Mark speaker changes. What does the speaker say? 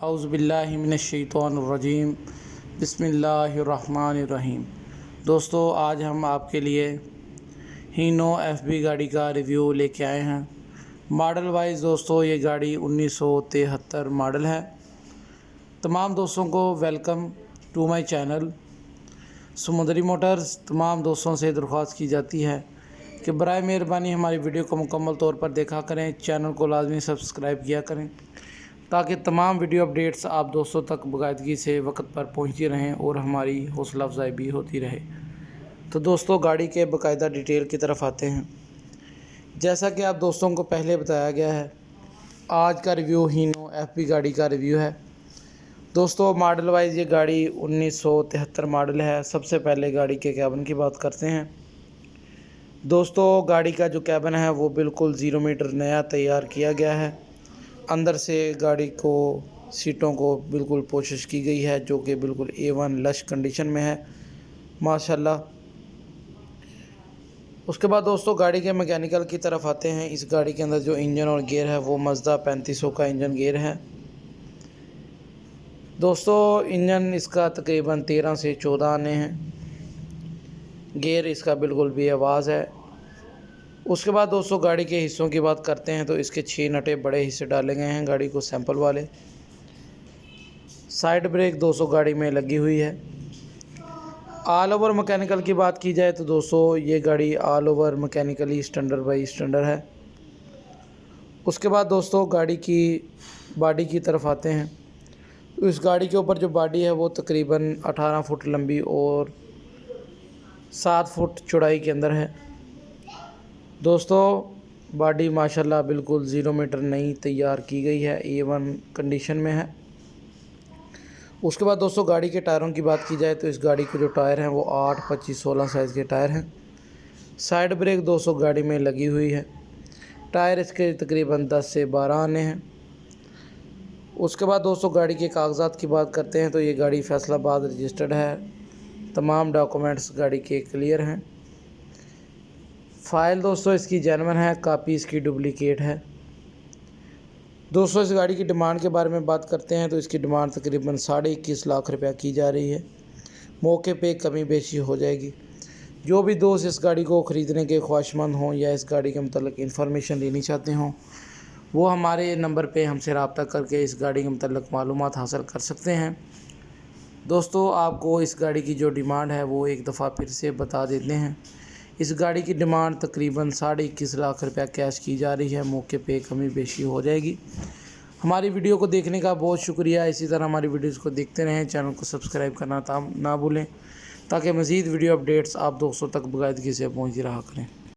Speaker 1: औज़ुबिल्लाहि मिनश्शैतानिर्रजीम बिस्मिल्लाहिर्रहमानिर्रहीम। दोस्तों, आज हम आपके लिए हीनो FB गाड़ी का रिव्यू लेके आए हैं। मॉडल वाइज दोस्तों ये गाड़ी 1973 मॉडल है। तमाम दोस्तों को वेलकम टू माय चैनल समुंदरी मोटर्स। तमाम दोस्तों से दरख्वास्त की जाती है कि बराए मेहरबानी हमारी वीडियो को मुकम्मल तौर पर देखा करें, चैनल को लाजमी सब्सक्राइब किया करें ताकि तमाम वीडियो अपडेट्स आप दोस्तों तक बाकायदगी से वक्त पर पहुंचती रहें और हमारी हौसला अफजाई भी होती रहे। तो दोस्तों, गाड़ी के बाकायदा डिटेल की तरफ आते हैं। जैसा कि आप दोस्तों को पहले बताया गया है, आज का रिव्यू हीनो FB गाड़ी का रिव्यू है। दोस्तों, मॉडल वाइज ये गाड़ी 1973 मॉडल है। सबसे पहले गाड़ी के कैबिन की बात करते हैं। दोस्तों, गाड़ी का जो कैबिन है वो बिल्कुल 0 मीटर नया तैयार किया गया है। अंदर से गाड़ी को सीटों को बिल्कुल पोशिश की गई है, जो कि बिल्कुल A1 लश कंडीशन में है माशाल्लाह। उसके बाद दोस्तों, गाड़ी के मैकेनिकल की तरफ आते हैं। इस गाड़ी के अंदर जो इंजन और गियर है वो मज़दा 3500 का इंजन गियर है। दोस्तों, इंजन इसका तकरीबन 13 से 14 आने हैं। गियर इसका बिल्कुल भी आवाज़ है। उसके बाद दोस्तों, गाड़ी के हिस्सों की बात करते हैं तो इसके 6 नटे बड़े हिस्से डाले गए हैं गाड़ी को सैंपल वाले। साइड ब्रेक दोस्तों गाड़ी में लगी हुई है। ऑल ओवर मैकेनिकल की बात की जाए तो दोस्तों ये गाड़ी all over mechanically standard by standard है। उसके बाद दोस्तों, गाड़ी की बॉडी की तरफ आते हैं तो इस गाड़ी के ऊपर जो बॉडी है वो तकरीबन 18 फुट लंबी और 7 फुट चौड़ाई के अंदर है। दोस्तों, बॉडी माशाल्लाह बिल्कुल 0 मीटर नई तैयार की गई है, A1 कंडीशन में है। उसके बाद दोस्तों, गाड़ी के टायरों की बात की जाए तो इस गाड़ी के जो टायर हैं वो 8, 25, 16 साइज़ के टायर हैं। साइड ब्रेक दोस्तों गाड़ी में लगी हुई है। टायर इसके तकरीबन 10 से 12 आने हैं। उसके बाद दोस्तों, गाड़ी के कागजात की बात करते हैं तो ये गाड़ी फैसलाबाद रजिस्टर्ड है। तमाम डॉक्यूमेंट्स गाड़ी के क्लियर हैं। फ़ाइल दोस्तों इसकी जेन्युइन है, कापी इसकी डुप्लीकेट है। दोस्तों, इस गाड़ी की डिमांड के बारे में बात करते हैं तो इसकी डिमांड तकरीबन 21.5 लाख रुपया की जा रही है। मौके पे कमी बेशी हो जाएगी। जो भी दोस्त इस गाड़ी को ख़रीदने के ख्वाहिशमंद हों या इस गाड़ी के मतलब इन्फॉर्मेशन लेनी चाहते हों, वो हमारे नंबर पे हमसे रब्ता करके इस गाड़ी के मतलब मालूमात हासिल कर सकते हैं। दोस्तों, आपको इस गाड़ी की जो डिमांड है वो एक दफ़ा फिर से बता देते हैं। इस गाड़ी की डिमांड तकरीबन 21.5 लाख रुपया कैश की जा रही है। मौके पे कमी बेशी हो जाएगी। हमारी वीडियो को देखने का बहुत शुक्रिया। इसी तरह हमारी वीडियोज़ को देखते रहें। चैनल को सब्सक्राइब करना ना भूलें ताकि मज़ीद वीडियो अपडेट्स आप दोस्तों तक बाकायदगी से पहुँचती रहा करें।